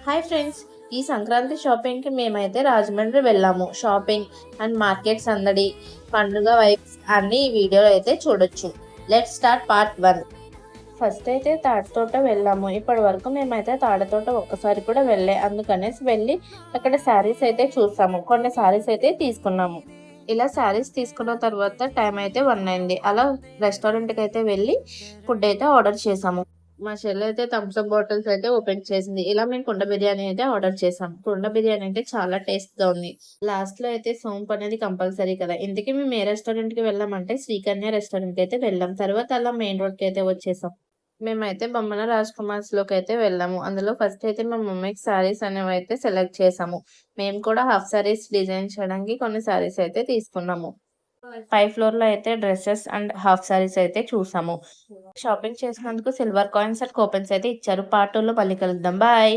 Hi friends, ఈ సంక్రాంతి షాపింగ్కి మేమైతే రాజమండ్రి వెళ్ళాము. షాపింగ్ అండ్ మార్కెట్ సందడి, పండుగ వైబ్స్ అన్ని ఈ వీడియోలో అయితే చూడొచ్చు. Let's start part 1. ఫస్ట్ అయితే తాడితోట వెళ్ళాము. ఇప్పటి వరకు మేమైతే తాడితోట ఒక్కసారి కూడా అందుకనేసి వెళ్ళి అక్కడ శారీస్ అయితే చూసాము. కొన్ని శారీస్ అయితే తీసుకున్నాము. ఇలా శారీస్ తీసుకున్న తర్వాత టైం అయితే 1 అయింది. అలా రెస్టారెంట్కి అయితే వెళ్ళి ఫుడ్ అయితే ఆర్డర్ చేసాము. మా చెల్లి అయితే థమ్స్అప్ బాటిల్స్ అయితే ఓపెన్ చేసింది. ఇలా మేము కుండ బిర్యానీ అయితే ఆర్డర్ చేసాం. కుండ బిర్యానీ అయితే చాలా టేస్ట్ గా ఉంది. లాస్ట్ లో అయితే సోంపు అనేది కంపల్సరీ కదా. ఇందుకే మేము ఏ రెస్టారెంట్ కి వెళ్ళామంటే శ్రీకన్య రెస్టారెంట్ కి అయితే వెళ్ళాం. తర్వాత అలా మెయిన్ రోడ్ కి అయితే వచ్చేసాం. మేమైతే బొమ్మన రాజ్ కుమార్స్ లోకి అయితే వెళ్ళాము. అందులో ఫస్ట్ అయితే మా మమ్మీకి శారీస్ అనేవి అయితే సెలెక్ట్ చేసాము. మేము కూడా హాఫ్ శారీస్ డిజైన్ చేయడానికి కొన్ని శారీస్ అయితే తీసుకున్నాము. 5 ఫ్లోర్ లో అయితే డ్రెస్సెస్ అండ్ హాఫ్ సారీస్ అయితే చూసాము. షాపింగ్ చేసినందుకు సిల్వర్ కాయిన్స్ అండ్ కూపన్స్ అయితే ఇచ్చారు. పార్ట్ 2 లో మళ్ళీ కలుద్దాం. బాయ్.